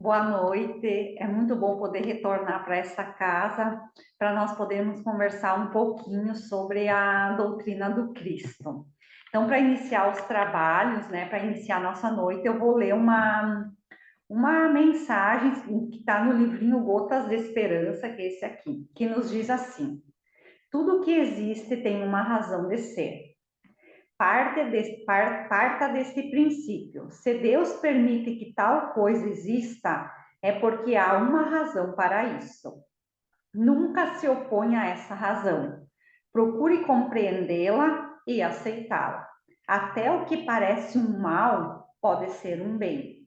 Boa noite. É muito bom poder retornar para esta casa para nós podermos conversar um pouquinho sobre a doutrina do Cristo. Então, para iniciar os trabalhos, né, para iniciar a nossa noite, eu vou ler uma mensagem que está no livrinho Gotas de Esperança, que é esse aqui, que nos diz assim: tudo que existe tem uma razão de ser. Parta deste princípio. Se Deus permite que tal coisa exista, é porque há uma razão para isso. Nunca se oponha a essa razão. Procure compreendê-la e aceitá-la. Até o que parece um mal pode ser um bem.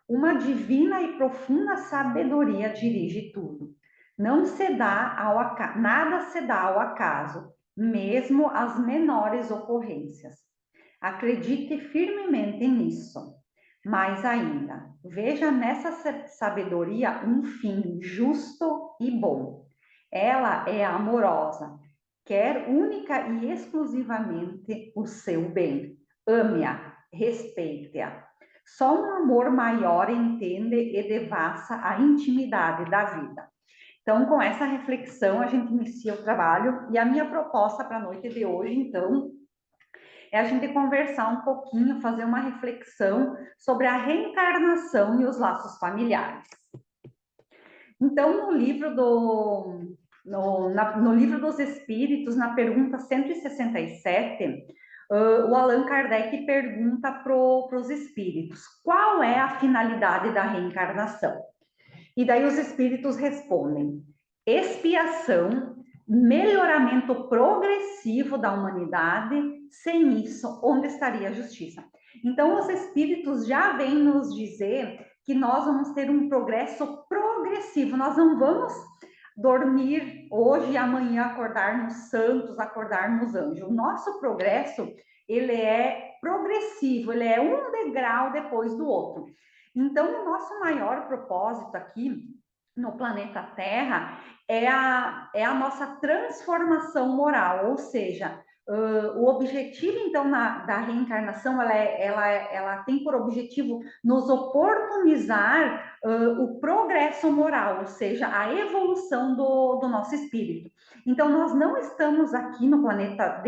Uma divina e profunda sabedoria dirige tudo. Não se dá ao acaso, nada se dá ao acaso, mesmo as menores ocorrências. Acredite firmemente nisso. Mais ainda, veja nessa sabedoria um fim justo e bom. Ela é amorosa, quer única e exclusivamente o seu bem. Ame-a, respeite-a. Só um amor maior entende e devassa a intimidade da vida. Então, com essa reflexão, a gente inicia o trabalho e a minha proposta para a noite de hoje, então, é a gente conversar um pouquinho, fazer uma reflexão sobre a reencarnação e os laços familiares. Então, no livro dos Espíritos, na pergunta 167, o Allan Kardec pergunta para os espíritos qual é a finalidade da reencarnação. E daí os espíritos respondem: expiação, melhoramento progressivo da humanidade. Sem isso, onde estaria a justiça? Então, os espíritos já vêm nos dizer que nós vamos ter um progresso progressivo, nós não vamos dormir hoje e amanhã acordarmos santos, acordarmos anjos. O nosso progresso, ele é progressivo, ele é um degrau depois do outro. Então, o nosso maior propósito aqui no planeta Terra é a nossa transformação moral, ou seja, o objetivo, então, da reencarnação, ela tem por objetivo nos oportunizar o progresso moral, ou seja, a evolução do nosso espírito. Então, nós não estamos aqui no planeta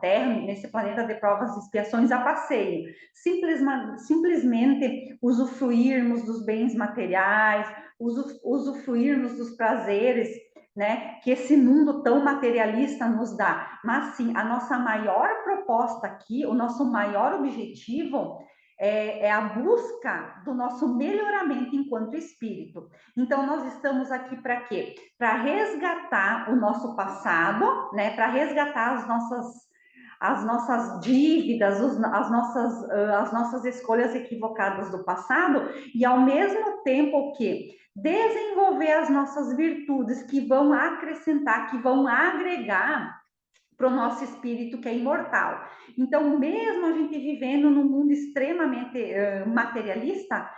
Terra, nesse planeta de provas e expiações a passeio, simplesmente usufruirmos dos bens materiais, usufruirmos dos prazeres, né, que esse mundo tão materialista nos dá. Mas sim, a nossa maior proposta aqui, o nosso maior objetivo é a busca do nosso melhoramento enquanto espírito. Então, nós estamos aqui para quê? Para resgatar o nosso passado, né? Para resgatar as nossas dívidas, as nossas escolhas equivocadas do passado, e ao mesmo tempo o quê? Desenvolver as nossas virtudes que vão acrescentar, que vão agregar para o nosso espírito que é imortal. Então, mesmo a gente vivendo num mundo extremamente materialista,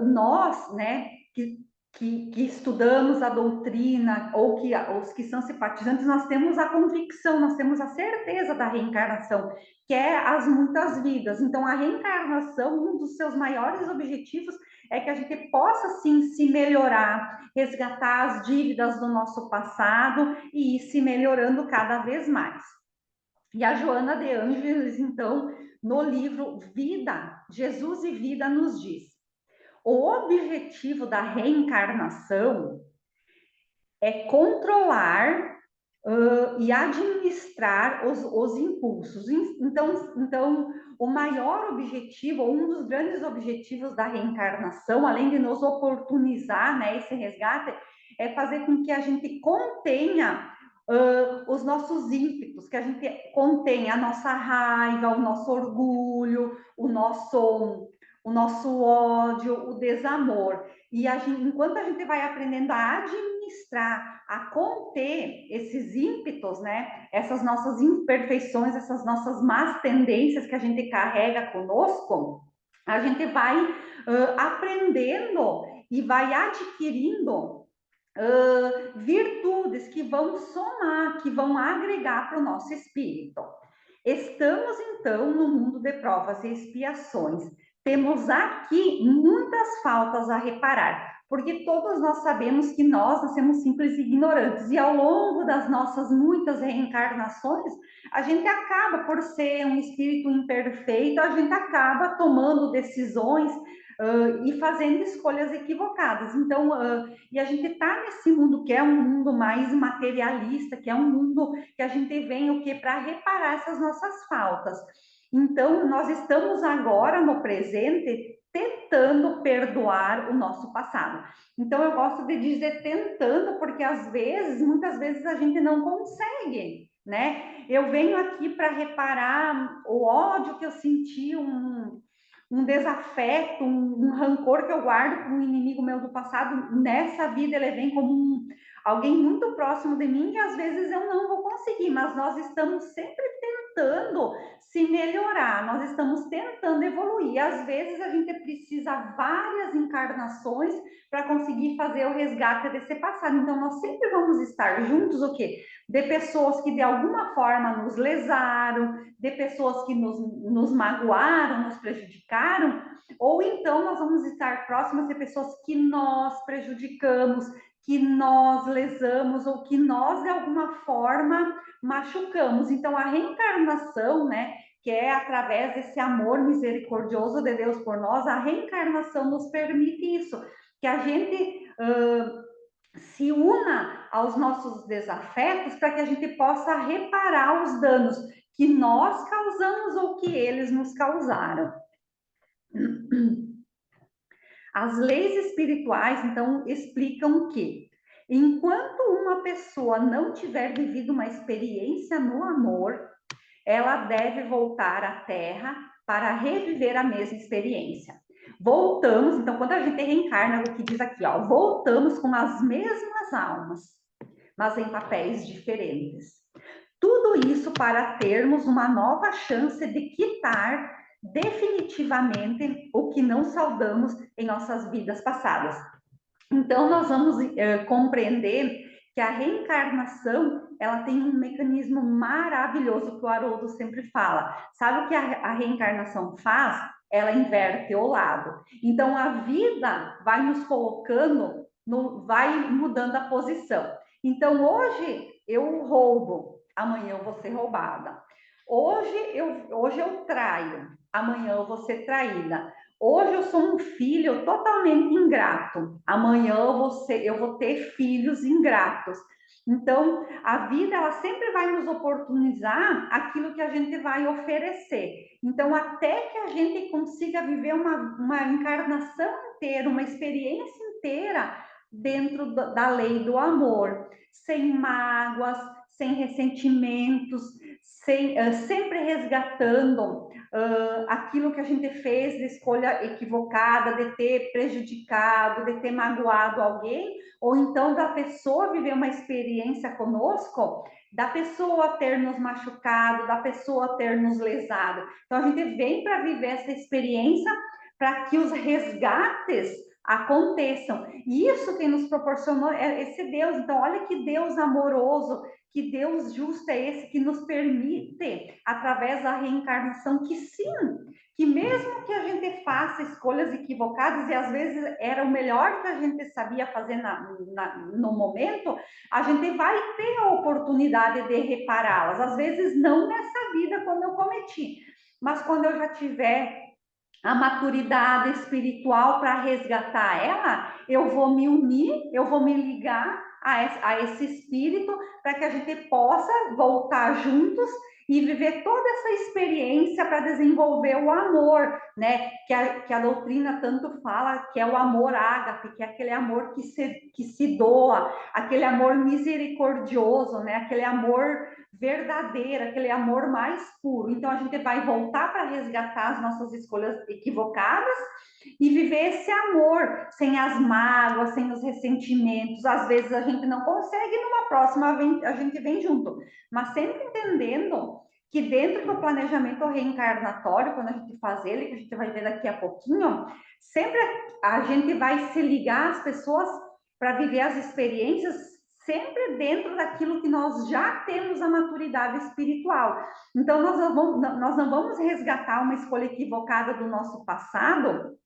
nós, né, que estudamos a doutrina, ou que os que são simpatizantes, nós temos a convicção, nós temos a certeza da reencarnação, que é as muitas vidas. Então, a reencarnação, um dos seus maiores objetivos é que a gente possa, sim, se melhorar, resgatar as dívidas do nosso passado e ir se melhorando cada vez mais. E a Joana de Ângeles, então, no livro Vida, Jesus e Vida, nos diz: o objetivo da reencarnação é controlar e administrar os impulsos. Então, o maior objetivo, um dos grandes objetivos da reencarnação, além de nos oportunizar, né, esse resgate, é fazer com que a gente contenha os nossos ímpetos, que a gente contenha a nossa raiva, o nosso orgulho, o nosso ódio, o desamor. E enquanto a gente vai aprendendo a administrar, a conter esses ímpetos, né? Essas nossas imperfeições, essas nossas más tendências que a gente carrega conosco, a gente vai aprendendo e vai adquirindo virtudes que vão somar, que vão agregar para o nosso espírito. Estamos, então, no mundo de provas e expiações. temos aqui muitas faltas a reparar, porque todos nós sabemos que nós nascemos simples e ignorantes, e ao longo das nossas muitas reencarnações, a gente acaba, por ser um espírito imperfeito, a gente acaba tomando decisões e fazendo escolhas equivocadas. Então, e a gente está nesse mundo que é um mundo mais materialista, que é um mundo que a gente vem o quê? Para reparar essas nossas faltas. Então, nós estamos agora no presente tentando perdoar o nosso passado. Então, eu gosto de dizer tentando, porque às vezes, muitas vezes, a gente não consegue, né? Eu venho aqui para reparar o ódio que eu senti, um desafeto, um rancor que eu guardo com um inimigo meu do passado. Nessa vida, ele vem como alguém muito próximo de mim, e às vezes eu não vou conseguir, mas nós estamos sempre tentando se melhorar, nós estamos tentando evoluir. Às vezes a gente precisa várias encarnações para conseguir fazer o resgate desse passado. Então nós sempre vamos estar juntos, o quê? De pessoas que de alguma forma nos lesaram, de pessoas que nos magoaram, nos prejudicaram, ou então nós vamos estar próximas de pessoas que nós prejudicamos, que nós lesamos ou que nós de alguma forma machucamos. Então a reencarnação, né, que é através desse amor misericordioso de Deus por nós, a reencarnação nos permite isso, que a gente se una aos nossos desafetos para que a gente possa reparar os danos que nós causamos ou que eles nos causaram. As leis espirituais, então, explicam que, enquanto uma pessoa não tiver vivido uma experiência no amor, ela deve voltar à Terra para reviver a mesma experiência. Voltamos, então, quando a gente reencarna, o que diz aqui, ó, voltamos com as mesmas almas, mas em papéis diferentes. Tudo isso para termos uma nova chance de quitar definitivamente o que não saudamos em nossas vidas passadas. Então, nós vamos compreender que a reencarnação, ela tem um mecanismo maravilhoso que o Haroldo sempre fala. Sabe o que a reencarnação faz? Ela inverte o lado. Então, a vida vai nos colocando, vai mudando a posição. Então, hoje eu roubo, amanhã eu vou ser roubada. Hoje eu traio, amanhã eu vou ser traída. Hoje eu sou um filho totalmente ingrato. Amanhã eu vou ter filhos ingratos. Então, a vida ela sempre vai nos oportunizar aquilo que a gente vai oferecer. Então, até que a gente consiga viver uma encarnação inteira, uma experiência inteira dentro da lei do amor, sem mágoas, sem ressentimentos, sempre resgatando aquilo que a gente fez de escolha equivocada, de ter prejudicado, de ter magoado alguém, ou então da pessoa viver uma experiência conosco, da pessoa ter nos machucado, da pessoa ter nos lesado. Então a gente vem para viver essa experiência para que os resgates aconteçam. E isso quem nos proporcionou é esse Deus. Então, olha que Deus amoroso, que Deus justo é esse que nos permite, através da reencarnação, que sim, que mesmo que a gente faça escolhas equivocadas, e às vezes era o melhor que a gente sabia fazer no momento, a gente vai ter a oportunidade de repará-las. Às vezes não nessa vida, quando eu cometi, mas quando eu já tiver a maturidade espiritual para resgatar ela, eu vou me unir, eu vou me ligar a esse espírito para que a gente possa voltar juntos e viver toda essa experiência para desenvolver o amor, né? Que a doutrina tanto fala, que é o amor ágape, que é aquele amor que se doa, aquele amor misericordioso, né? Aquele amor verdadeiro, aquele amor mais puro. Então a gente vai voltar para resgatar as nossas escolhas equivocadas e viver esse amor sem as mágoas, sem os ressentimentos. Às vezes a gente não consegue, numa próxima a gente vem junto, mas sempre entendendo que dentro do planejamento reencarnatório, quando a gente faz ele, que a gente vai ver daqui a pouquinho, sempre a gente vai se ligar às pessoas para viver as experiências sempre dentro daquilo que nós já temos a maturidade espiritual. Então, nós não vamos resgatar uma escolha equivocada do nosso passado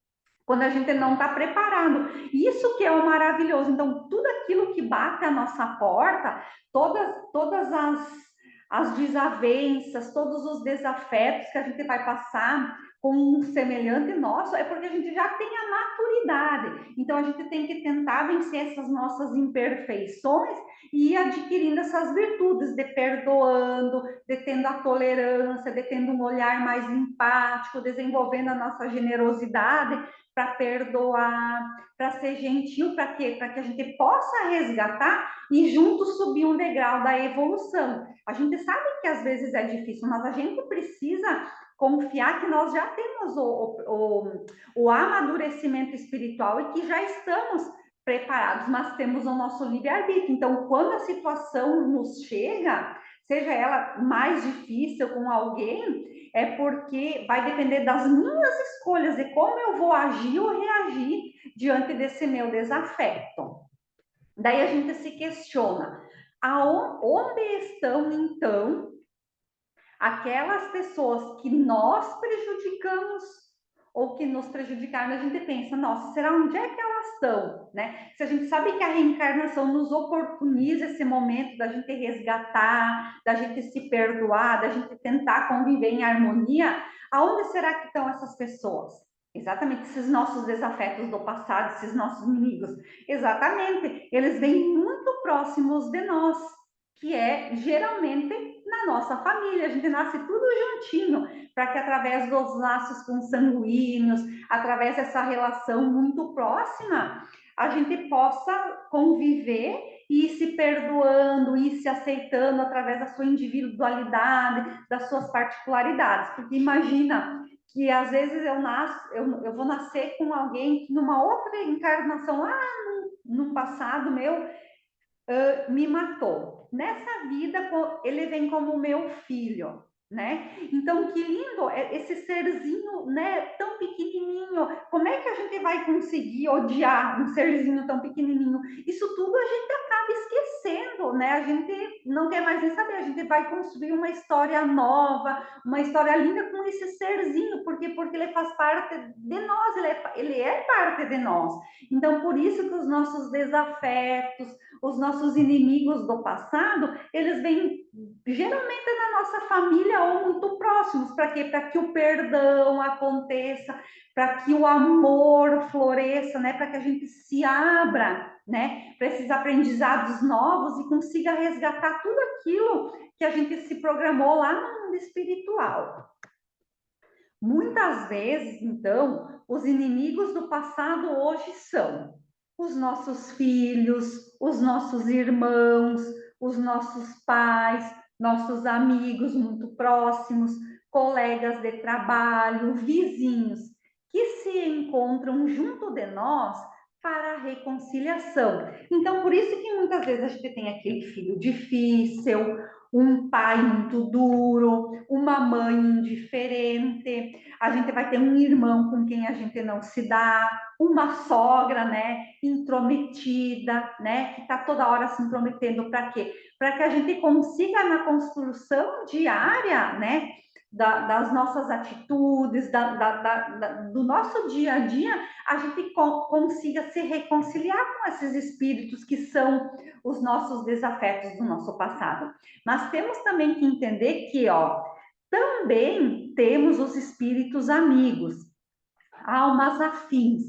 quando a gente não está preparado. Isso que é o maravilhoso. Então, tudo aquilo que bate à nossa porta, todas as desavenças, todos os desafetos que a gente vai passar com um semelhante nosso, é porque a gente já tem a maturidade. Então, a gente tem que tentar vencer essas nossas imperfeições e ir adquirindo essas virtudes, de perdoando, de tendo a tolerância, de tendo um olhar mais empático, desenvolvendo a nossa generosidade, para perdoar, para ser gentil, para quê? Para que a gente possa resgatar e juntos subir um degrau da evolução. A gente sabe que às vezes é difícil, mas a gente precisa confiar que nós já temos o amadurecimento espiritual e que já estamos preparados, mas temos o nosso livre-arbítrio. Então, quando a situação nos chega, seja ela mais difícil com alguém, é porque vai depender das minhas escolhas, de como eu vou agir ou reagir diante desse meu desafeto. Daí a gente se questiona, onde estão, então, aquelas pessoas que nós prejudicamos ou que nos prejudicaram? A gente pensa, nossa, será onde é que elas estão, né? Se a gente sabe que a reencarnação nos oportuniza esse momento da gente resgatar, da gente se perdoar, da gente tentar conviver em harmonia, aonde será que estão essas pessoas? Exatamente, esses nossos desafetos do passado, esses nossos inimigos. Exatamente, eles vêm muito próximos de nós, que é geralmente na nossa família. A gente nasce tudo juntinho, para que através dos laços consanguíneos, através dessa relação muito próxima, a gente possa conviver e ir se perdoando, ir se aceitando através da sua individualidade, das suas particularidades. Porque imagina que às vezes eu vou nascer com alguém que numa outra encarnação lá no passado meu me matou. Nessa vida, ele vem como meu filho, né? Então, que lindo esse serzinho, né, tão pequenininho. Como é que a gente vai conseguir odiar um serzinho tão pequenininho? Isso tudo a gente acaba esquecendo, né? A gente não quer mais nem saber. A gente vai construir uma história nova, uma história linda com esse serzinho, porque ele faz parte de nós, ele é parte de nós. Então, por isso que os nossos desafetos, os nossos inimigos do passado, eles vêm geralmente na nossa família ou muito próximos. Para quê? Para que o perdão aconteça, para que o amor floresça, né? Para que a gente se abra, né? Para esses aprendizados novos e consiga resgatar tudo aquilo que a gente se programou lá no mundo espiritual. Muitas vezes, então, os inimigos do passado hoje são os nossos filhos, os nossos irmãos, os nossos pais, nossos amigos muito próximos, colegas de trabalho, vizinhos, que se encontram junto de nós para a reconciliação. Então, por isso que muitas vezes a gente tem aquele filho difícil, um pai muito duro, uma mãe indiferente, a gente vai ter um irmão com quem a gente não se dá, uma sogra, né, intrometida, né, que está toda hora se intrometendo. Para quê? Para que a gente consiga, na construção diária, né, das nossas atitudes, do nosso dia a dia, a gente consiga se reconciliar com esses espíritos que são os nossos desafetos do nosso passado. Mas temos também que entender que, ó, também temos os espíritos amigos, almas afins,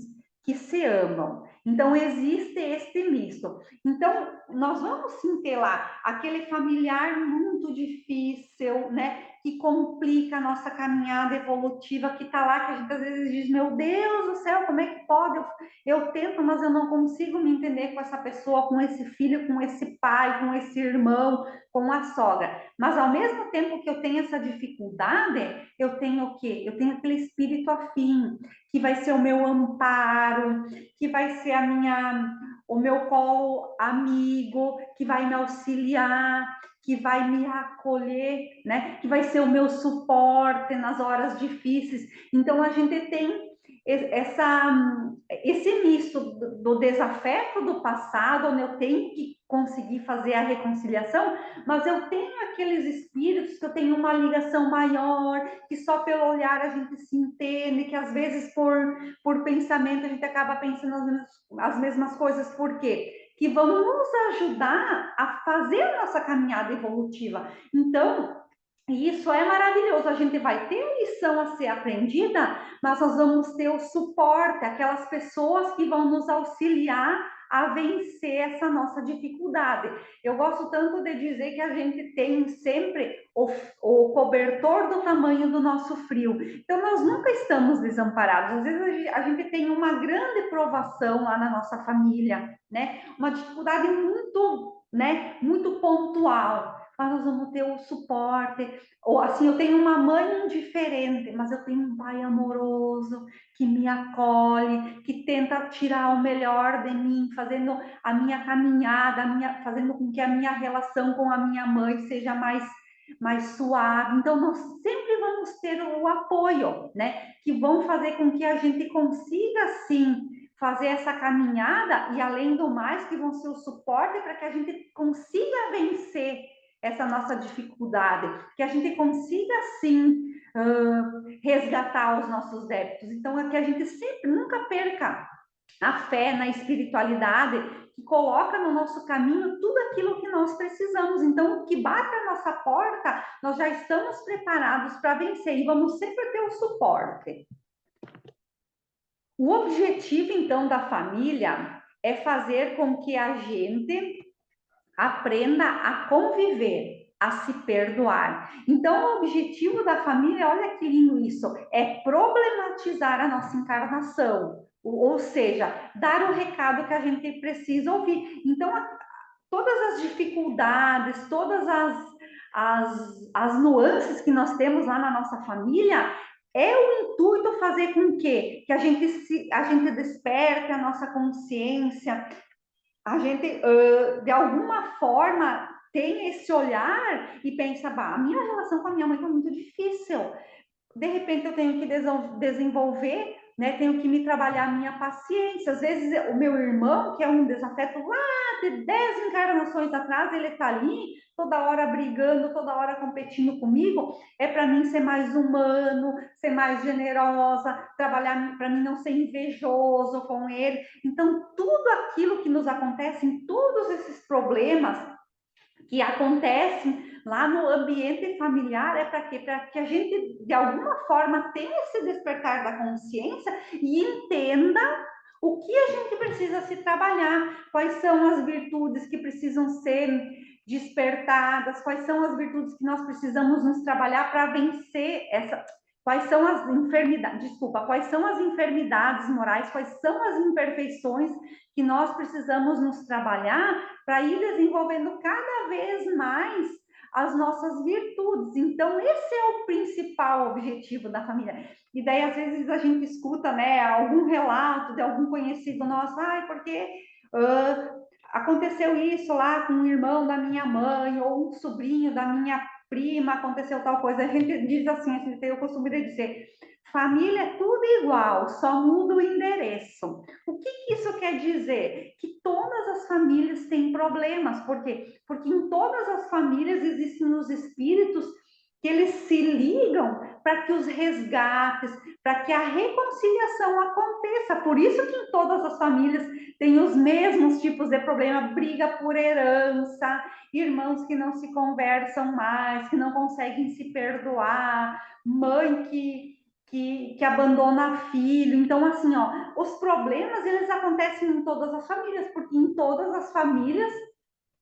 que se amam. Então, existe este misto. Então, nós vamos sim ter lá aquele familiar muito difícil, né? Que complica a nossa caminhada evolutiva, que está lá, que a gente às vezes diz, meu Deus do céu, como é que pode? Eu tento, mas eu não consigo me entender com essa pessoa, com esse filho, com esse pai, com esse irmão, com a sogra. Mas ao mesmo tempo que eu tenho essa dificuldade, eu tenho o quê? Eu tenho aquele espírito afim, que vai ser o meu amparo, que vai ser o meu colo amigo, que vai me auxiliar, que vai me acolher, né? Que vai ser o meu suporte nas horas difíceis. Então a gente tem esse misto do desafeto do passado, onde eu tenho que conseguir fazer a reconciliação, mas eu tenho aqueles espíritos que eu tenho uma ligação maior, que só pelo olhar a gente se entende, que às vezes por pensamento a gente acaba pensando as mesmas coisas, por quê? Que vão nos ajudar a fazer a nossa caminhada evolutiva. Então, isso é maravilhoso. A gente vai ter a lição a ser aprendida, mas nós vamos ter o suporte, aquelas pessoas que vão nos auxiliar a vencer essa nossa dificuldade. Eu gosto tanto de dizer que a gente tem sempre o cobertor do tamanho do nosso frio. Então, nós nunca estamos desamparados. Às vezes, a gente tem uma grande provação lá na nossa família, né? Uma dificuldade muito, né, muito pontual, mas nós vamos ter o suporte. Ou assim, eu tenho uma mãe indiferente, mas eu tenho um pai amoroso que me acolhe, que tenta tirar o melhor de mim, fazendo a minha caminhada, fazendo com que a minha relação com a minha mãe seja mais suave. Então, nós sempre vamos ter o apoio, né? Que vão fazer com que a gente consiga, sim, fazer essa caminhada e, além do mais, que vão ser o suporte para que a gente consiga vencer essa nossa dificuldade, que a gente consiga, sim, resgatar os nossos débitos. Então, é que a gente sempre, nunca perca a fé na espiritualidade, que coloca no nosso caminho tudo aquilo que nós precisamos. Então, o que bate a nossa porta, nós já estamos preparados para vencer e vamos sempre ter o suporte. O objetivo, então, da família é fazer com que a gente aprenda a conviver, a se perdoar. Então, o objetivo da família, olha que lindo isso, é problematizar a nossa encarnação, ou seja, dar o recado que a gente precisa ouvir. Então, todas as dificuldades, todas as nuances que nós temos lá na nossa família, é o intuito fazer com que a gente desperte a nossa consciência, a gente, de alguma forma, tem esse olhar e pensa, bah, a minha relação com a minha mãe está muito difícil. De repente, eu tenho que desenvolver, né? Tenho que me trabalhar a minha paciência. Às vezes, o meu irmão, que é um desafeto lá de 10 encarnações atrás, ele está ali, toda hora brigando, toda hora competindo comigo. É para mim ser mais humano, ser mais generosa, trabalhar para mim não ser invejoso com ele. Então, tudo aquilo que nos acontece, em todos esses problemas que acontecem lá no ambiente familiar, é para quê? Para que a gente, de alguma forma, tenha esse despertar da consciência e entenda o que a gente precisa se trabalhar, quais são as virtudes que precisam ser despertadas, quais são as virtudes que nós precisamos nos trabalhar para vencer essa. Quais são as enfermidades, desculpa, quais são as enfermidades morais, quais são as imperfeições que nós precisamos nos trabalhar para ir desenvolvendo cada vez mais as nossas virtudes. Então, esse é o principal objetivo da família. E daí, às vezes, a gente escuta, né, algum relato de algum conhecido nosso, porque aconteceu isso lá com um irmão da minha mãe, ou um sobrinho da minha prima, aconteceu tal coisa. A gente diz assim, a gente tem o costume de dizer, família é tudo igual, só muda o endereço. O que isso quer dizer? Que todas as famílias têm problemas. Por quê? Porque em todas as famílias existem os espíritos que eles se ligam para que os resgates, para que a reconciliação aconteça. Por isso que em todas as famílias tem os mesmos tipos de problema, briga por herança, irmãos que não se conversam mais, que não conseguem se perdoar, mãe que abandona filho. Então, assim, os problemas, eles acontecem em todas as famílias, porque em todas as famílias,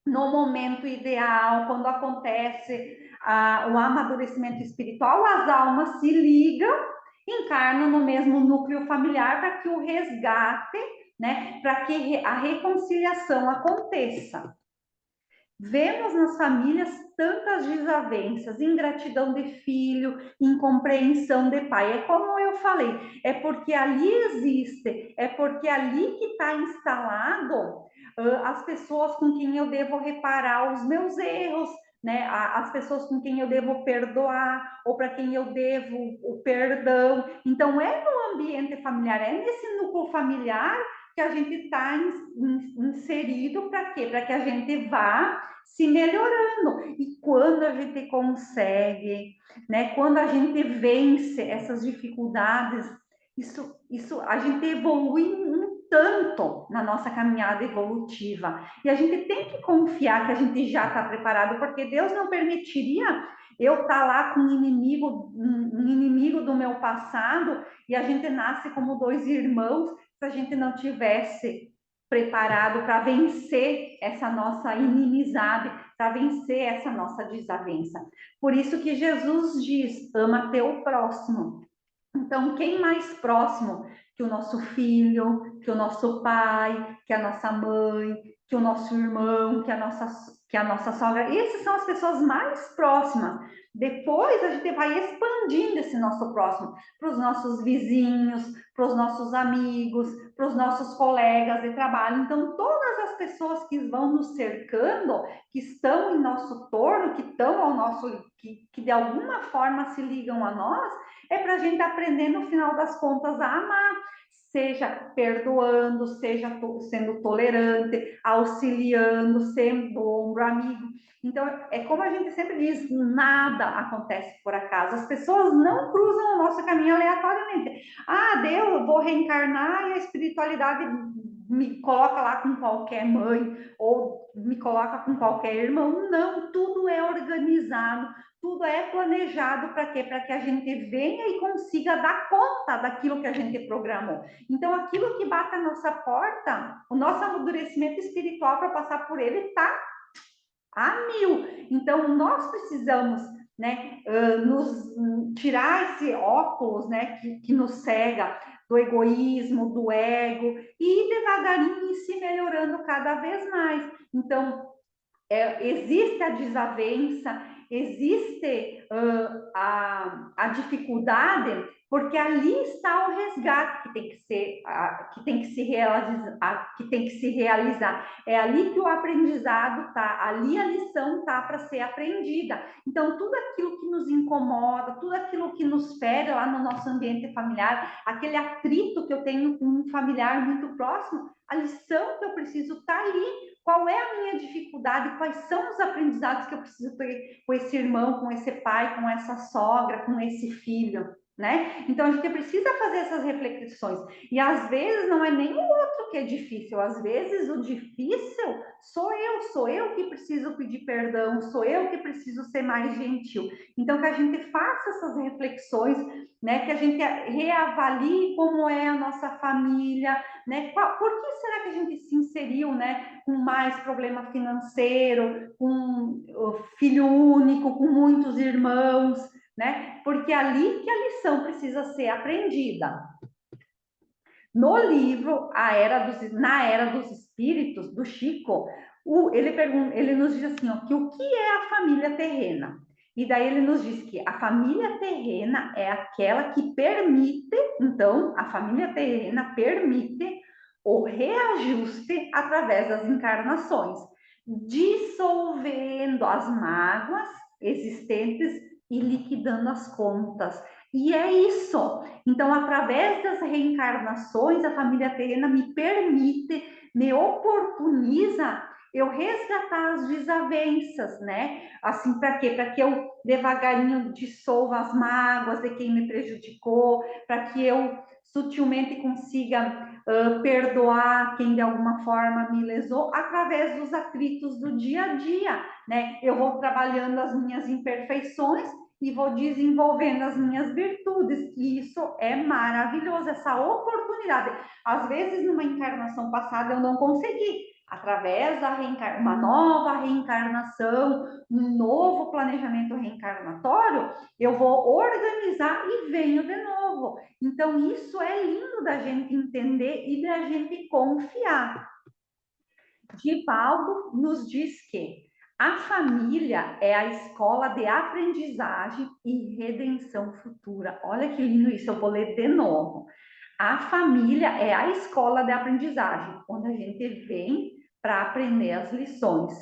no momento ideal, quando acontece o amadurecimento espiritual, as almas se ligam, encarnam no mesmo núcleo familiar para que o resgate, né, para que a reconciliação aconteça. Vemos nas famílias tantas desavenças, ingratidão de filho, incompreensão de pai. É como eu falei, é porque ali existe, é porque ali que está instalado as pessoas com quem eu devo reparar os meus erros, né? As pessoas com quem eu devo perdoar, ou para quem eu devo o perdão. Então, é no ambiente familiar, é nesse núcleo familiar que a gente está inserido para quê? Para que a gente vá se melhorando. E quando a gente consegue, né? Quando a gente vence essas dificuldades, isso a gente evolui um tanto na nossa caminhada evolutiva. E a gente tem que confiar que a gente já está preparado, porque Deus não permitiria eu estar lá com um inimigo do meu passado, e a gente nasce como dois irmãos, se a gente não tivesse preparado para vencer essa nossa inimizade, para vencer essa nossa desavença. Por isso que Jesus diz: ama teu próximo. Então, quem mais próximo que o nosso filho, que o nosso pai, que a nossa mãe, que o nosso irmão, que a nossa sogra? Essas são as pessoas mais próximas. Depois a gente vai expandindo esse nosso próximo para os nossos vizinhos, para os nossos amigos, para os nossos colegas de trabalho. Então, todas as pessoas que vão nos cercando, que estão em nosso torno, que estão ao nosso, que de alguma forma se ligam a nós, é para a gente aprender, no final das contas, a amar, seja perdoando, seja sendo tolerante, auxiliando, sendo ombro amigo. Então, é como a gente sempre diz: nada acontece por acaso. As pessoas não cruzam o nosso caminho aleatoriamente. Ah, Deus, eu vou reencarnar e a espiritualidade me coloca lá com qualquer mãe ou me coloca com qualquer irmão. Não, tudo é organizado, tudo é planejado para quê? Para que a gente venha e consiga dar conta daquilo que a gente programou. Então, aquilo que bate a nossa porta, o nosso amadurecimento espiritual para passar por ele está a mil. Então, nós precisamos, né, nos tirar esse óculos, né, que nos cega, do egoísmo, do ego, e ir devagarinho e se melhorando cada vez mais. Então, existe a desavença, existe a dificuldade, porque ali está o resgate que tem que ser, que tem que se realizar, que tem que se realizar. É ali que o aprendizado está, ali a lição está para ser aprendida. Então, tudo aquilo que nos incomoda, tudo aquilo que nos fere lá no nosso ambiente familiar, aquele atrito que eu tenho com um familiar muito próximo, a lição que eu preciso está ali. Qual é a minha dificuldade? Quais são os aprendizados que eu preciso ter com esse irmão, com esse pai, com essa sogra, com esse filho, né? Então a gente precisa fazer essas reflexões. E às vezes não é nem o outro que é difícil, às vezes o difícil sou eu que preciso pedir perdão, sou eu que preciso ser mais gentil. Então que a gente faça essas reflexões, né? Que a gente reavalie como é a nossa família, né? Por que será que a gente se inseriu, né, com mais problema financeiro, com filho único, com muitos irmãos, né? Porque é ali que a lição precisa ser aprendida. No livro Na Era dos Espíritos, do Chico, ele nos diz assim, ó, que o que é a família terrena? E daí ele nos diz que a família terrena é aquela que permite, então, a família terrena permite o reajuste através das encarnações, dissolvendo as mágoas existentes e liquidando as contas. E é isso. Então, através das reencarnações, a família terrena me permite, me oportuniza eu resgatar as desavenças, né? Assim, para quê? Para que eu devagarinho dissolva as mágoas de quem me prejudicou, para que eu sutilmente consiga perdoar quem de alguma forma me lesou através dos atritos do dia a dia, né? Eu vou trabalhando as minhas imperfeições e vou desenvolvendo as minhas virtudes. E isso é maravilhoso, essa oportunidade. Às vezes, numa encarnação passada, eu não consegui. Através da uma nova reencarnação, um novo planejamento reencarnatório, eu vou organizar e venho de novo. Então, isso é lindo da gente entender e da gente confiar. Divaldo nos diz que a família é a escola de aprendizagem e redenção futura. Olha que lindo isso, eu vou ler de novo. A família é a escola de aprendizagem, onde a gente vem para aprender as lições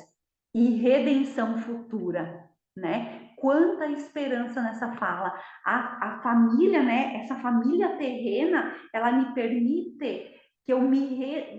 e redenção futura, né? Quanta esperança nessa fala. A família, né? Essa família terrena, ela me permite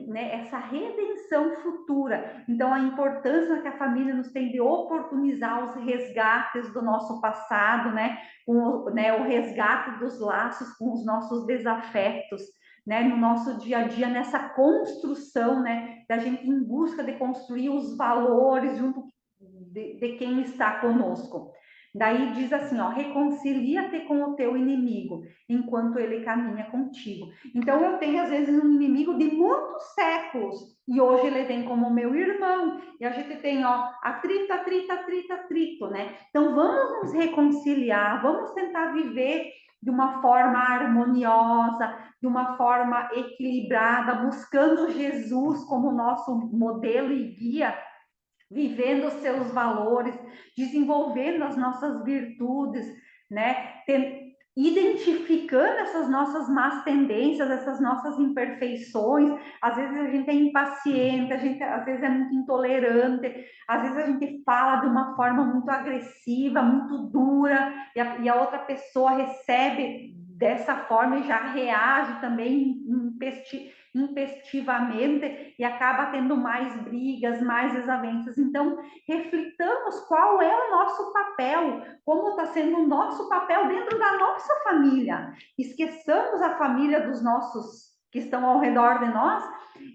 né, essa redenção futura. Então, a importância que a família nos tem de oportunizar os resgates do nosso passado, né, o resgate dos laços com os nossos desafetos, né, no nosso dia a dia, nessa construção, né, da gente em busca de construir os valores junto de quem está conosco. Daí diz assim, ó, reconcilia-te com o teu inimigo, enquanto ele caminha contigo. Então, eu tenho, às vezes, um inimigo de muitos séculos, e hoje ele vem como meu irmão, e a gente tem, ó, atrito, atrito, atrito, atrito, né? Então, vamos nos reconciliar, vamos tentar viver de uma forma harmoniosa, de uma forma equilibrada, buscando Jesus como nosso modelo e guia, vivendo os seus valores, desenvolvendo as nossas virtudes, né? Identificando essas nossas más tendências, essas nossas imperfeições. Às vezes a gente é impaciente, a gente às vezes é muito intolerante, às vezes a gente fala de uma forma muito agressiva, muito dura, e a outra pessoa recebe dessa forma e já reage também impestivamente e acaba tendo mais brigas, mais desavenças. Então, reflitamos qual é o nosso papel, como está sendo o nosso papel dentro da nossa família. Esqueçamos a família dos nossos que estão ao redor de nós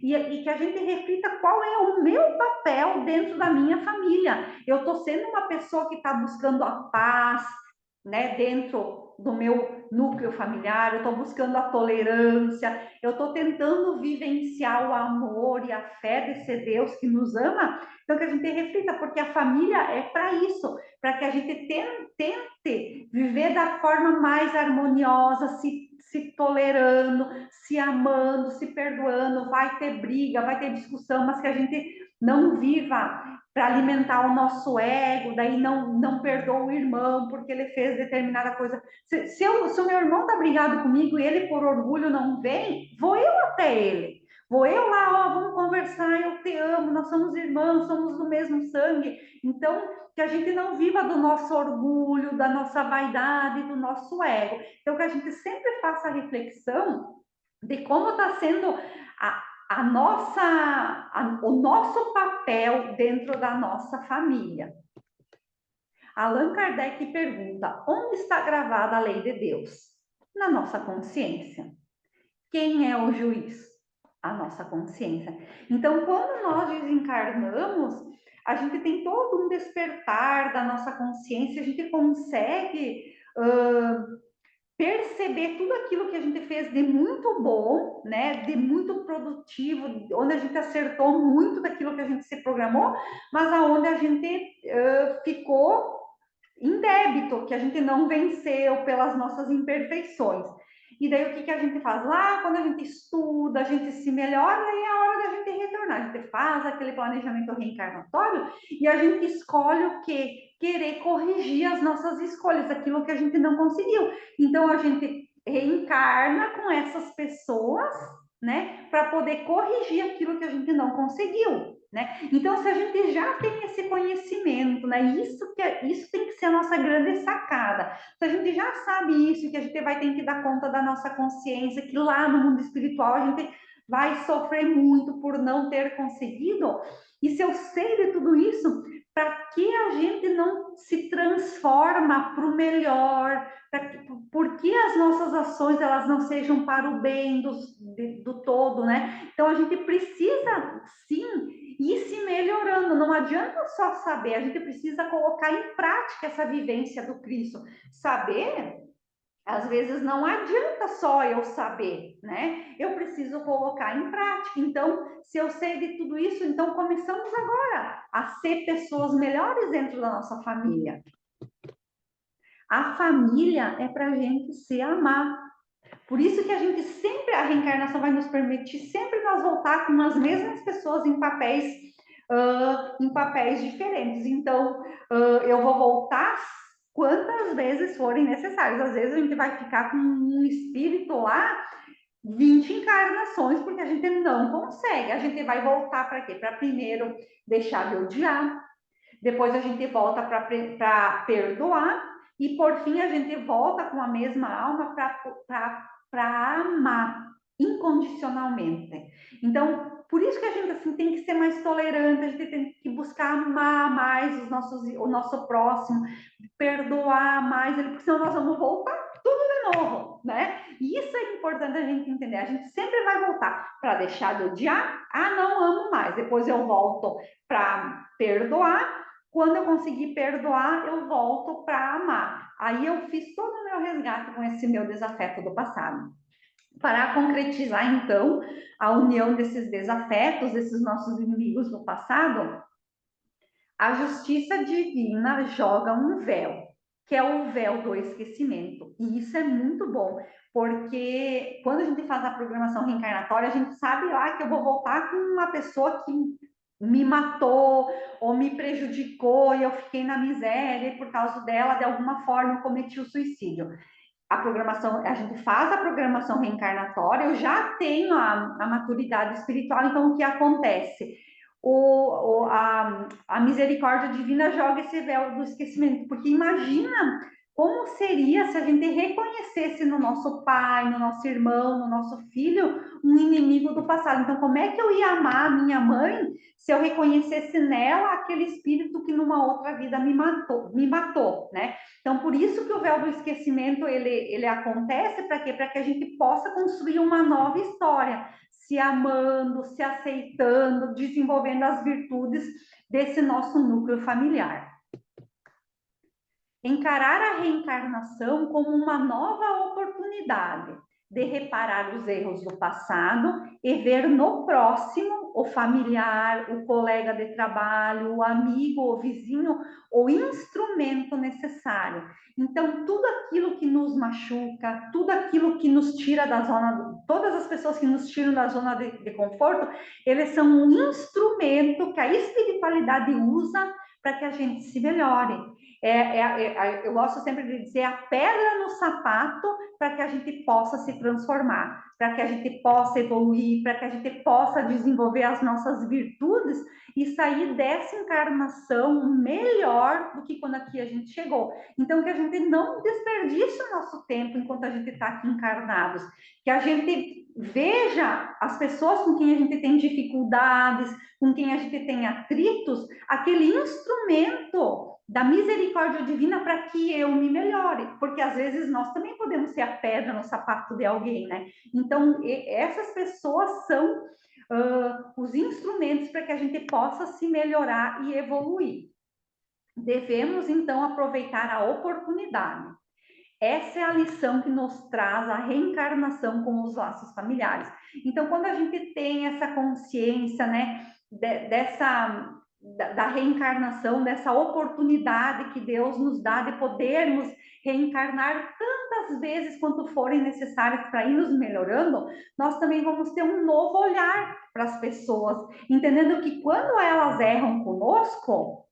e que a gente reflita qual é o meu papel dentro da minha família. Eu estou sendo uma pessoa que está buscando a paz, né, dentro do meu núcleo familiar, eu estou buscando a tolerância, eu estou tentando vivenciar o amor e a fé desse Deus que nos ama. Então, que a gente reflita, porque a família é para isso, para que a gente tente viver da forma mais harmoniosa, se tolerando, se amando, se perdoando. Vai ter briga, vai ter discussão, mas que a gente não viva para alimentar o nosso ego, daí não perdoa o irmão porque ele fez determinada coisa. Se o meu irmão está brigado comigo e ele por orgulho não vem, vou eu até ele. Vou eu lá, ó, vamos conversar, eu te amo, nós somos irmãos, somos do mesmo sangue. Então, que a gente não viva do nosso orgulho, da nossa vaidade, do nosso ego. Então, que a gente sempre faça a reflexão de como está sendo o nosso papel dentro da nossa família. Allan Kardec pergunta: onde está gravada a lei de Deus? Na nossa consciência. Quem é o juiz? A nossa consciência. Então, quando nós desencarnamos, a gente tem todo um despertar da nossa consciência, a gente consegue perceber tudo aquilo que a gente fez de muito bom, né, de muito produtivo, onde a gente acertou muito daquilo que a gente se programou, mas aonde a gente ficou em débito, que a gente não venceu pelas nossas imperfeições. E daí o que a gente faz? Lá, quando a gente estuda, a gente se melhora, aí é a hora da gente retornar. A gente faz aquele planejamento reencarnatório e a gente escolhe o quê? Querer corrigir as nossas escolhas, aquilo que a gente não conseguiu. Então, a gente reencarna com essas pessoas, né, para poder corrigir aquilo que a gente não conseguiu. Né? Então, se a gente já tem esse conhecimento, né? Isso tem que ser a nossa grande sacada. Se a gente já sabe isso, que a gente vai ter que dar conta da nossa consciência, que lá no mundo espiritual a gente vai sofrer muito por não ter conseguido. E se eu sei de tudo isso, para que a gente não se transforma para o melhor? Por que as nossas ações elas não sejam para o bem do todo, né? Então a gente precisa sim ir se melhorando. Não adianta só saber, a gente precisa colocar em prática essa vivência do Cristo. Saber, às vezes, não adianta só eu saber, né? Eu preciso colocar em prática. Então, se eu sei de tudo isso, então começamos agora a ser pessoas melhores dentro da nossa família. A família é para a gente se amar. Por isso que a gente sempre, a reencarnação vai nos permitir sempre nós voltar com as mesmas pessoas em papéis diferentes. Então, eu vou voltar quantas vezes forem necessárias. Às vezes a gente vai ficar com um espírito lá 20 encarnações, porque a gente não consegue. A gente vai voltar para quê? Para primeiro deixar de odiar, depois a gente volta para perdoar, e por fim a gente volta com a mesma alma para amar. incondicionalmente. Então, por isso que a gente assim, tem que ser mais tolerante, a gente tem que buscar amar mais o nosso próximo, perdoar mais ele, porque senão nós vamos voltar tudo de novo, né? E isso é importante a gente entender. A gente sempre vai voltar para deixar de odiar. Ah, não amo mais. Depois eu volto para perdoar. Quando eu conseguir perdoar, eu volto para amar. Aí eu fiz todo o meu resgate com esse meu desafeto do passado. Para concretizar, então, a união desses desafetos, desses nossos inimigos do passado, a justiça divina joga um véu, que é o véu do esquecimento. E isso é muito bom, porque quando a gente faz a programação reencarnatória, a gente sabe lá que eu vou voltar com uma pessoa que me matou ou me prejudicou e eu fiquei na miséria e por causa dela, de alguma forma, eu cometi o suicídio. A programação, a gente faz a programação reencarnatória, eu já tenho a maturidade espiritual, então o que acontece? A misericórdia divina joga esse véu do esquecimento, porque imagina como seria se a gente reconhecesse no nosso pai, no nosso irmão, no nosso filho, um inimigo do passado. Então, como é que eu ia amar a minha mãe se eu reconhecesse nela aquele espírito que numa outra vida me matou, né? Então, por isso que o véu do esquecimento, ele acontece para quê? Para que a gente possa construir uma nova história, se amando, se aceitando, desenvolvendo as virtudes desse nosso núcleo familiar. Encarar a reencarnação como uma nova oportunidade de reparar os erros do passado e ver no próximo o familiar, o colega de trabalho, o amigo, o vizinho, o instrumento necessário. Então, tudo aquilo que nos machuca, tudo aquilo que nos tira da zona, todas as pessoas que nos tiram da zona de conforto, eles são um instrumento que a espiritualidade usa para que a gente se melhore. Eu gosto sempre de dizer a pedra no sapato para que a gente possa se transformar, para que a gente possa evoluir, para que a gente possa desenvolver as nossas virtudes e sair dessa encarnação melhor do que quando aqui a gente chegou. Então, que a gente não desperdice o nosso tempo enquanto a gente está aqui encarnados, que a gente veja as pessoas com quem a gente tem dificuldades, com quem a gente tem atritos, aquele instrumento da misericórdia divina para que eu me melhore, porque às vezes nós também podemos ser a pedra no sapato de alguém, né? Então, essas pessoas são os instrumentos para que a gente possa se melhorar e evoluir. Devemos, então, aproveitar a oportunidade. Essa é a lição que nos traz a reencarnação com os laços familiares. Então, quando a gente tem essa consciência, né, da reencarnação, dessa oportunidade que Deus nos dá de podermos reencarnar tantas vezes quanto forem necessárias para ir nos melhorando, nós também vamos ter um novo olhar para as pessoas, entendendo que quando elas erram conosco,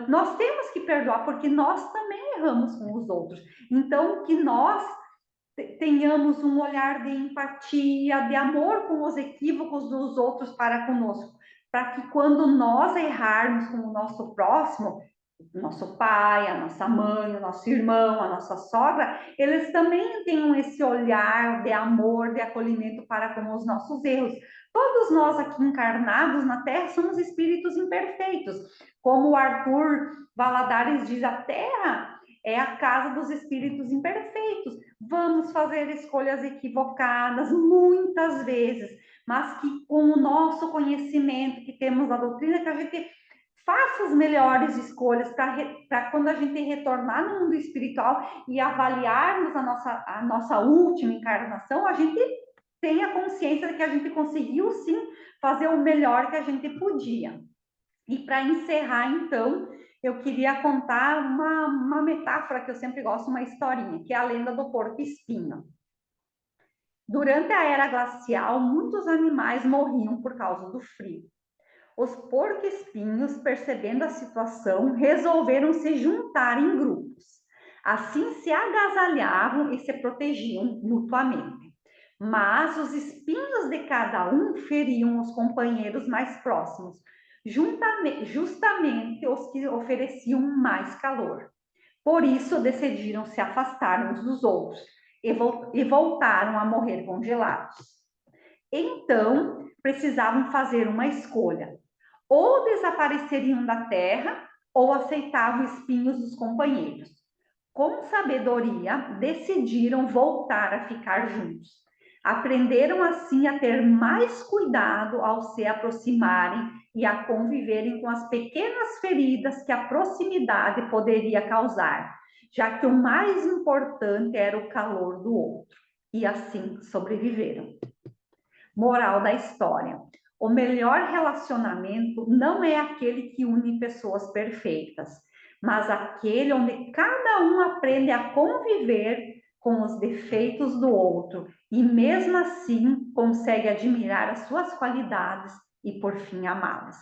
nós temos que perdoar, porque nós também erramos com os outros. Então, que nós tenhamos um olhar de empatia, de amor com os equívocos dos outros para conosco, para que quando nós errarmos com o nosso próximo, nosso pai, a nossa mãe, o nosso irmão, a nossa sogra, eles também tenham esse olhar de amor, de acolhimento para com os nossos erros. Todos nós aqui encarnados na Terra somos espíritos imperfeitos. Como o Arthur Valadares diz, a Terra é a casa dos espíritos imperfeitos. Vamos fazer escolhas equivocadas muitas vezes, mas que com o nosso conhecimento que temos da doutrina, que a gente faça as melhores escolhas para quando a gente retornar no mundo espiritual e avaliarmos a nossa última encarnação, a gente tenha consciência de que a gente conseguiu sim fazer o melhor que a gente podia. E para encerrar, então, eu queria contar uma metáfora que eu sempre gosto, uma historinha, que é a lenda do porco-espinho. Durante a era glacial, muitos animais morriam por causa do frio. Os porco-espinhos, percebendo a situação, resolveram se juntar em grupos. Assim se agasalhavam e se protegiam mutuamente. Mas os espinhos de cada um feriam os companheiros mais próximos, justamente os que ofereciam mais calor. Por isso decidiram se afastar uns dos outros. e voltaram a morrer congelados. Então, precisavam fazer uma escolha: ou desapareceriam da terra, ou aceitavam espinhos dos companheiros. Com sabedoria, decidiram voltar a ficar juntos. Aprenderam assim a ter mais cuidado ao se aproximarem e a conviverem com as pequenas feridas que a proximidade poderia causar, já que o mais importante era o calor do outro. E assim sobreviveram. Moral da história: o melhor relacionamento não é aquele que une pessoas perfeitas, mas aquele onde cada um aprende a conviver com os defeitos do outro e mesmo assim consegue admirar as suas qualidades e por fim amá-las.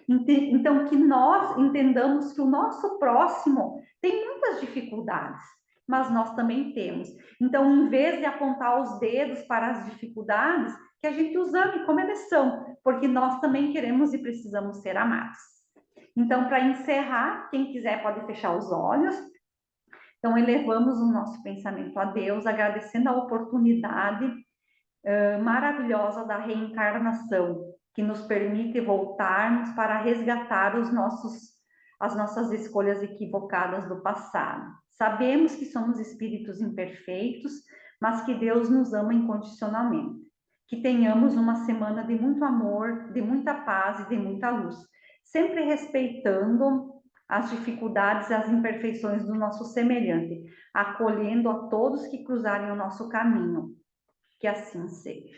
Então, que nós entendamos que o nosso próximo tem muitas dificuldades, mas nós também temos. Então, em vez de apontar os dedos para as dificuldades, que a gente os ame como eles são, porque nós também queremos e precisamos ser amados. Então, para encerrar, quem quiser pode fechar os olhos. Então, elevamos o nosso pensamento a Deus, agradecendo a oportunidade maravilhosa da reencarnação, que nos permite voltarmos para resgatar as nossas escolhas equivocadas do passado. Sabemos que somos espíritos imperfeitos, mas que Deus nos ama incondicionalmente. Que tenhamos uma semana de muito amor, de muita paz e de muita luz, sempre respeitando as dificuldades e as imperfeições do nosso semelhante, acolhendo a todos que cruzarem o nosso caminho. Que assim seja.